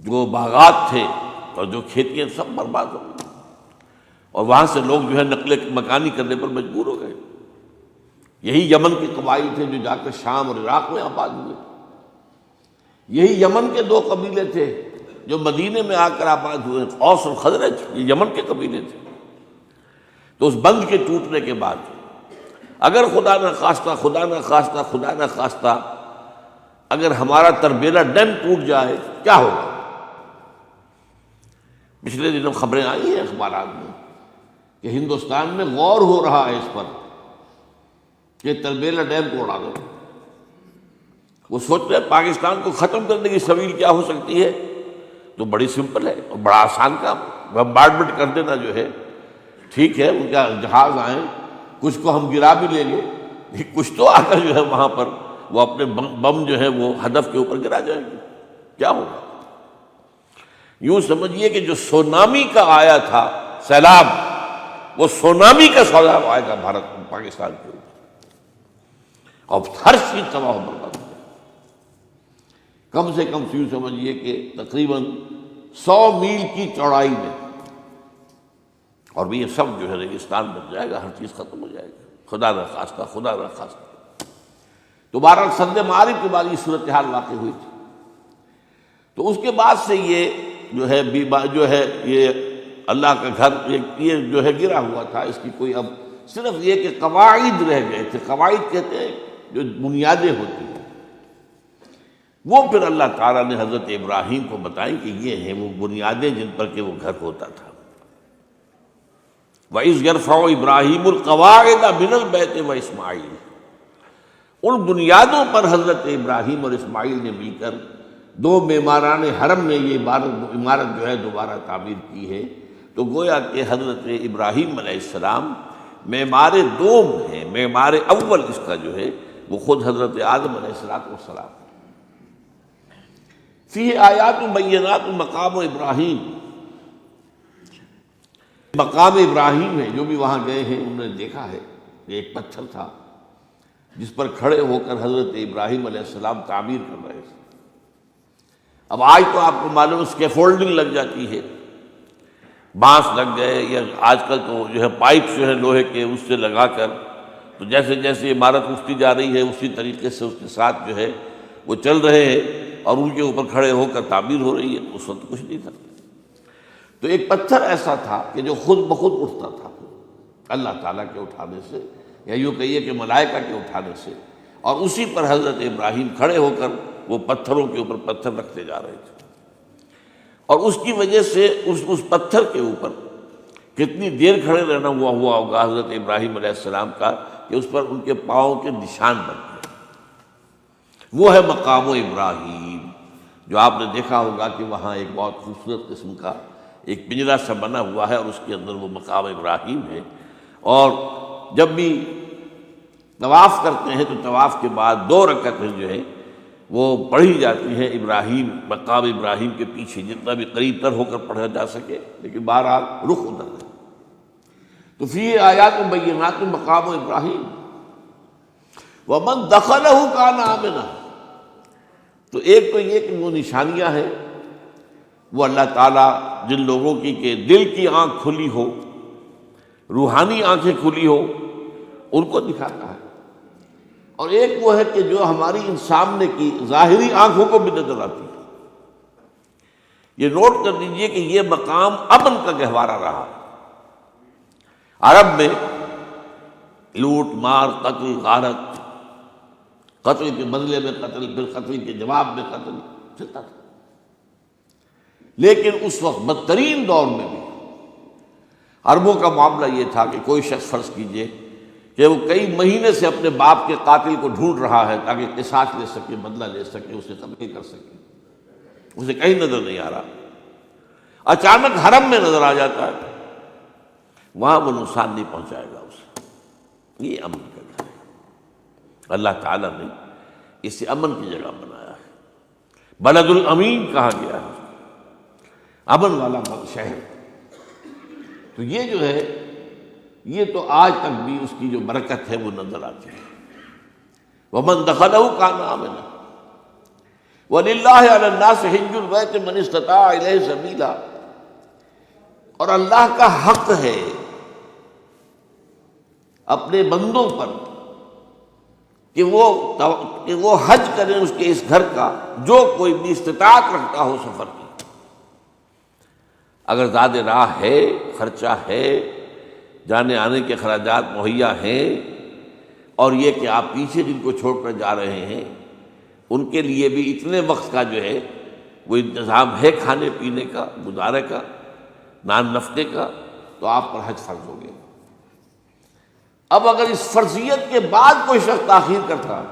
جو باغات تھے اور جو کھیتیاں سب برباد ہو گئی، اور وہاں سے لوگ جو ہے نقل مکانی کرنے پر مجبور ہو گئے۔ یہی یمن کے قبائل تھے جو جا کر شام اور عراق میں آباد ہوئے، یہی یمن کے دو قبیلے تھے جو مدینے میں آ کر آباد ہوئے، اوس اور خزرج، یہ یمن کے قبیلے تھے۔ تو اس بند کے ٹوٹنے کے بعد اگر خدا نہ خواستہ اگر ہمارا تربیلا ڈیم ٹوٹ جائے کیا ہوگا؟ پچھلے دنوں خبریں آئی ہیں اخبارات میں کہ ہندوستان میں غور ہو رہا ہے اس پر کہ تربیلا ڈیم کو اڑا دو۔ وہ سوچ رہے ہیں پاکستان کو ختم کرنے کی سبیل کیا ہو سکتی ہے، تو بڑی سمپل ہے اور بڑا آسان کام، بمبارڈمنٹ کر دینا جو ہے۔ ٹھیک ہے، ان کا جہاز آئیں، کچھ کو ہم گرا بھی لیں گے، کچھ تو آ کر جو ہے وہاں پر وہ اپنے بم جو ہے وہ ہدف کے اوپر گرا جائیں گے، کیا ہوگا؟ یوں سمجھیے کہ جو سونامی کا آیا تھا سیلاب، وہ سونامی کا سیلاب آئے گا بھارت پاکستان کے اوپر، اور ہر چیز تباہ و برباد ہو جائے۔ کم سے کم یوں سمجھیے کہ تقریباً 100 میل کی چوڑائی میں، اور بھی یہ سب جو ہے ریگستان بن جائے گا، ہر چیز ختم ہو جائے گی، خدا نہ خواستہ۔ تو بہرحال سد معارف کے بعد یہ صورتحال واقع ہوئی تھی۔ تو اس کے بعد سے یہ جو ہے یہ اللہ کا گھر یہ جو ہے گرا ہوا تھا، اس کی کوئی اب صرف یہ کہ قواعد رہ گئے تھے۔ قواعد کہتے ہیں جو بنیادیں ہوتی ہیں، وہ پھر اللہ تعالیٰ نے حضرت ابراہیم کو بتائیں کہ یہ ہیں وہ بنیادیں جن پر کہ وہ گھر ہوتا تھا۔ وَإِذْ يَرْفَعُ إِبْرَاهِيمُ الْقَوَاعِدَ مِنَ الْبَيْتِ وَإِسْمَاعِيلُ، ان بنیادوں پر حضرت ابراہیم اور اسماعیل نے مل کر دو معماران حرم نے یہ عمارت جو ہے دوبارہ تعمیر کی ہے۔ تو گویا کہ حضرت ابراہیم علیہ السلام معمار دوم ہے، معمار اول اس کا جو ہے وہ خود حضرت آدم علیہ السلام۔ فی آیات بینات مقام ابراہیم، مقام ابراہیم ہے، جو بھی وہاں گئے ہیں انہوں نے دیکھا ہے کہ ایک پتھر تھا جس پر کھڑے ہو کر حضرت ابراہیم علیہ السلام تعمیر کر رہے تھے۔ اب آج تو آپ کو معلوم اسکیفولڈنگ لگ جاتی ہے، بانس لگ گئے، یا آج کل تو جو ہے پائپ جو ہے لوہے کے اس سے لگا کر، تو جیسے جیسے عمارت اٹھتی جا رہی ہے اسی طریقے سے اس کے ساتھ جو ہے وہ چل رہے ہیں اور ان کے اوپر کھڑے ہو کر تعمیر ہو رہی ہے۔ اس وقت کچھ نہیں تھا، تو ایک پتھر ایسا تھا کہ جو خود بخود اٹھتا تھا اللہ تعالیٰ کے اٹھانے سے، یا یوں کہیے کہ ملائکہ کے اٹھانے سے، اور اسی پر حضرت ابراہیم کھڑے ہو کر وہ پتھروں کے اوپر پتھر رکھتے جا رہے تھے۔ اور اس کی وجہ سے اس پتھر کے اوپر کتنی دیر کھڑے رہنا ہوا ہوگا حضرت ابراہیم علیہ السلام کا کہ اس پر ان کے پاؤں کے نشان بن گئے۔ وہ ہے مقام ابراہیم، جو آپ نے دیکھا ہوگا کہ وہاں ایک بہت خوبصورت قسم کا ایک پنجرا سا بنا ہوا ہے اور اس کے اندر وہ مقام ابراہیم ہے۔ اور جب بھی طواف کرتے ہیں تو طواف کے بعد 2 رکعتیں جو ہے وہ پڑھی جاتی ہیں ابراہیم، مقام ابراہیم کے پیچھے، جتنا بھی قریب تر ہو کر پڑھا جا سکے، لیکن بہرحال رخ ادھر ہے۔ تو فی آیات بینات مقام ابراہیم ومن دخلہ کان آمنا۔ تو ایک تو یہ کہ وہ نشانیاں ہیں، وہ اللہ تعالیٰ جن لوگوں کی کہ دل کی آنکھ کھلی ہو، روحانی آنکھیں کھلی ہو، ان کو دکھاتا ہے، اور ایک وہ ہے کہ جو ہماری ان سامنے کی ظاہری آنکھوں کو بھی نظر آتی ہے۔ یہ نوٹ کر دیجئے کہ یہ مقام امن کا گہوارہ رہا۔ عرب میں لوٹ مار، قتل، غارت، قتل کے بدلے میں قتل، پھر قتل کے جواب میں قتل چلتا تھا۔ لیکن اس وقت بدترین دور میں بھی عربوں کا معاملہ یہ تھا کہ کوئی شخص فرض کیجئے کہ وہ کئی مہینے سے اپنے باپ کے قاتل کو ڈھونڈ رہا ہے تاکہ قصاص لے سکے، بدلہ لے سکے، اسے قتل کر سکے، اسے کہیں نظر نہیں آ رہا، اچانک حرم میں نظر آ جاتا ہے، وہاں وہ نقصان نہیں پہنچائے گا اسے۔ یہ امن کا گھر ہے، اللہ تعالیٰ نے اسے امن کی جگہ بنایا ہے۔ بلد الامین کہا گیا ہے، امن والا شہر۔ تو یہ جو ہے یہ تو آج تک بھی اس کی جو برکت ہے وہ نظر آتی ہے۔ ومن دخلہ کان آمنا۔ وَلِلَّهِ عَلَى النَّاسِ حِجُّ الْبَيْتِ مَنِ اسْتَطَاعَ إِلَيْهِ سَبِيلًا، اور اللہ کا حق ہے اپنے بندوں پر کہ وہ حج کریں اس کے اس گھر کا جو کوئی بھی استطاعت رکھتا ہو سفر کی۔ اگر زاد راہ ہے، خرچہ ہے، جانے آنے کے اخراجات مہیا ہیں، اور یہ کہ آپ پیچھے جن کو چھوڑ کر جا رہے ہیں ان کے لیے بھی اتنے وقت کا جو ہے وہ انتظام ہے کھانے پینے کا، گزارے کا، نان نفقے کا، تو آپ پر حج فرض ہو گیا۔ اب اگر اس فرضیت کے بعد کوئی شخص تاخیر کرتا ہے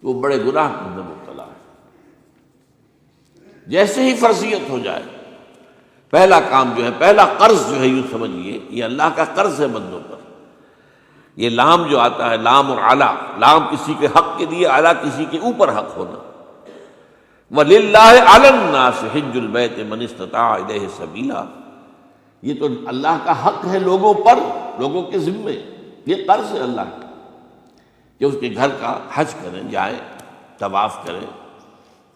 تو وہ بڑے گناہ کے اندر مبتلا ہے۔ جیسے ہی فرضیت ہو جائے، پہلا کام جو ہے، پہلا قرض جو ہے، یوں سمجھیے یہ اللہ کا قرض ہے بندوں پر۔ یہ لام جو آتا ہے، لام اور اعلیٰ، لام کسی کے حق کے لیے، اعلیٰ کسی کے اوپر حق ہونا۔ وَلِلَّهِ عَلَى النَّاسِ حِجُّ الْبَيْتِ مَنِ اسْتَطَاعَ إِلَيْهِ سَبِيلًا، یہ تو اللہ کا حق ہے لوگوں پر، لوگوں کے ذمے، یہ قرض ہے اللہ کا کہ اس کے گھر کا حج کریں، جائیں، طواف کریں،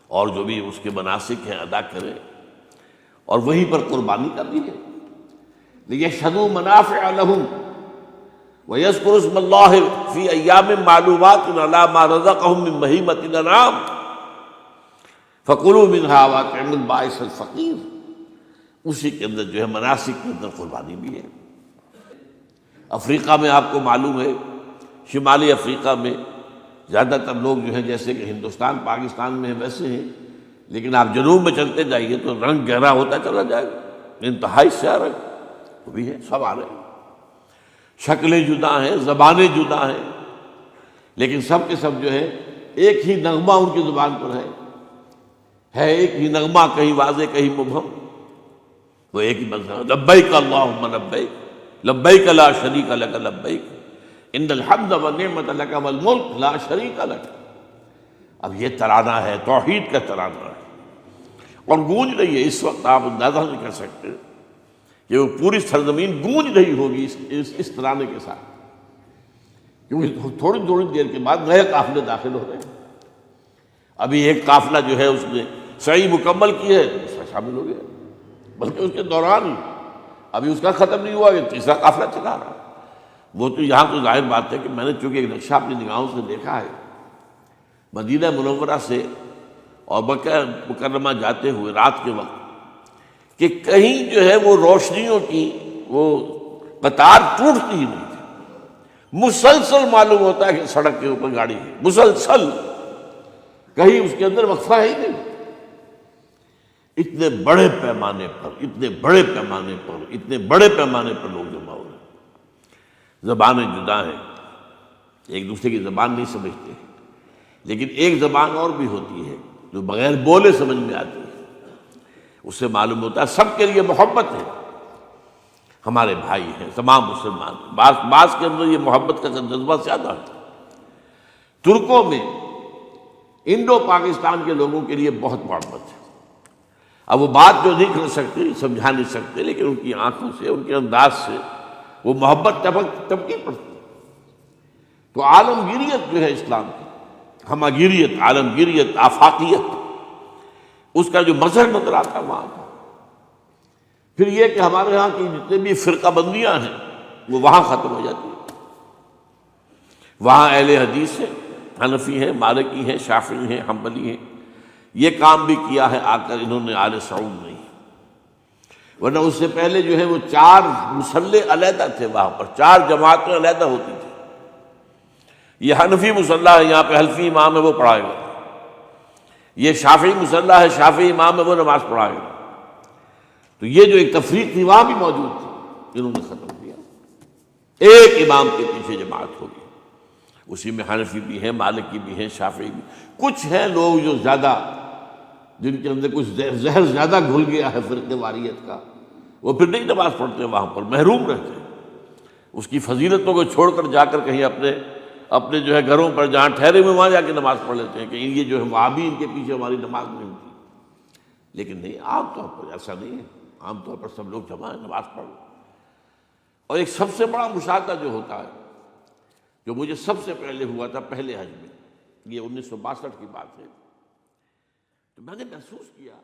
اور جو بھی اس کے مناسک ہیں ادا کریں، اور وہیں پر قربانی کا بھی ہے۔ لِيَشْهَدُوا مَنَافِعَ لَهُمْ وَيَذْكُرُوا اسْمَ اللَّهِ فِي أَيَّامٍ مَّعْلُومَاتٍ عَلَىٰ مَا رَزَقَهُم مِّن بَهِيمَةِ الْأَنْعَامِ فَكُلُوا مِنْهَا وَأَطْعِمُوا الْبَائِسَ الْفَقِيرَ، اسی کے اندر جو ہے مناسک کے اندر قربانی بھی ہے۔ افریقہ میں آپ کو معلوم ہے، شمالی افریقہ میں زیادہ تر لوگ جو ہیں جیسے کہ ہندوستان پاکستان میں ہیں ویسے ہیں، لیکن آپ جنوب میں چلتے جائیے تو رنگ گہرا ہوتا چلا جائے گا، انتہائی سیاہ رنگ وہ بھی ہے، سب آ رہے ہیں، شکلیں جدا ہیں، زبانیں جدا ہیں، لیکن سب کے سب جو ہے ایک ہی نغمہ ان کی زبان پر ہے ایک ہی نغمہ، کہیں واضح کہیں مبہم، وہ ایک ہی مذہب، لبیک اللہم لبیک، لبیک لا شریک لک لبیک، ان الحمد والنعمت لک والملک لا شریک لک۔ اب یہ ترانہ ہے، توحید کا ترانہ ہے، اور گونج رہی ہے اس وقت، آپ اندازہ نہیں کر سکتے کہ وہ پوری سرزمین گونج رہی ہوگی اس ترانے کے ساتھ، کیونکہ تھوڑی تھوڑی دیر کے بعد نئے قافلے داخل ہو رہے ہیں۔ ابھی ایک قافلہ جو ہے اس نے سعی مکمل کی ہے، اس میں شامل ہو گیا، بلکہ اس کے دوران ہی ابھی اس کا ختم نہیں ہوا کہ تیسرا قافلہ چلا رہا۔ وہ تو یہاں تو ظاہر بات ہے کہ میں نے چونکہ ایک نقشہ اپنی نگاہوں سے دیکھا ہے مدینہ منورہ سے اور مکہ مکرمہ جاتے ہوئے رات کے وقت، کہ کہیں جو ہے وہ روشنیوں کی وہ قطار ٹوٹتی ہی نہیں تھی، مسلسل معلوم ہوتا ہے کہ سڑک کے اوپر گاڑی ہے، مسلسل، کہیں اس کے اندر وقفہ ہی نہیں۔ اتنے بڑے پیمانے پر، اتنے بڑے پیمانے پر، اتنے بڑے پیمانے پر لوگ جمع ہو رہے ہیں۔ زبانیں جدا ہیں، ایک دوسرے کی زبان نہیں سمجھتے، لیکن ایک زبان اور بھی ہوتی ہے جو بغیر بولے سمجھ میں آتی ہے، اس سے معلوم ہوتا ہے سب کے لیے محبت ہے، ہمارے بھائی ہیں تمام مسلمان۔ بعض کے اندر یہ محبت کا جذبہ زیادہ ہے۔ ترکوں میں انڈو پاکستان کے لوگوں کے لیے بہت محبت ہے۔ اب وہ بات جو نہیں کر سکتے، سمجھا نہیں سکتے، لیکن ان کی آنکھوں سے، ان کے انداز سے وہ محبت ٹپکی پڑتی۔ تو عالمگیریت جو ہے اسلام کی، ہمگیریت، عالمگیریت، آفاقیت، اس کا جو مظہر نظر آتا ہے وہاں کا۔ پھر یہ کہ ہمارے ہاں کی جتنے بھی فرقہ بندیاں ہیں وہ وہاں ختم ہو جاتی ہیں۔ وہاں اہل حدیث ہیں، حنفی ہیں، مالکی ہیں، شافعی ہیں، حنبلی ہیں۔ یہ کام بھی کیا ہے آ کر انہوں نے آل سعود نہیں، ورنہ اس سے پہلے جو ہے وہ 4 مصلے علیحدہ تھے، وہاں پر 4 جماعتیں علیحدہ ہوتی تھیں۔ یہ حنفی مصلی ہے، یہاں پہ حنفی امام ہے وہ پڑھائے گا، یہ شافعی مصلی ہے، شافعی امام ہے وہ نماز پڑھائے گا۔ تو یہ جو ایک تفریق تھی وہاں بھی موجود تھی، انہوں نے ختم کیا، ایک امام کے پیچھے جماعت ہوگی، اسی میں حنفی بھی ہیں، مالکی بھی ہیں، شافعی بھی۔ کچھ ہیں لوگ جو زیادہ، جن کے اندر کچھ زہر زیادہ گھل گیا ہے فرقے واریت کا، وہ پھر نہیں نماز پڑھتے، وہاں پر محروم رہتے ہیں، اس کی فضیلتوں کو چھوڑ کر جا کر کہیں اپنے جو ہے گھروں پر جہاں ٹھہرے ہوئے وہاں جا کے نماز پڑھ لیتے ہیں کہ یہ جو ہے وہابی ان کے پیچھے ہماری نماز نہیں ہوتی۔ لیکن نہیں، عام طور پر ایسا نہیں ہے، عام طور پر سب لوگ جمع ہیں، نماز پڑھ۔ اور ایک سب سے بڑا مشاہدہ جو ہوتا ہے، جو مجھے سب سے پہلے ہوا تھا پہلے حج میں، یہ 1962 کی بات ہے، میں نے محسوس کیا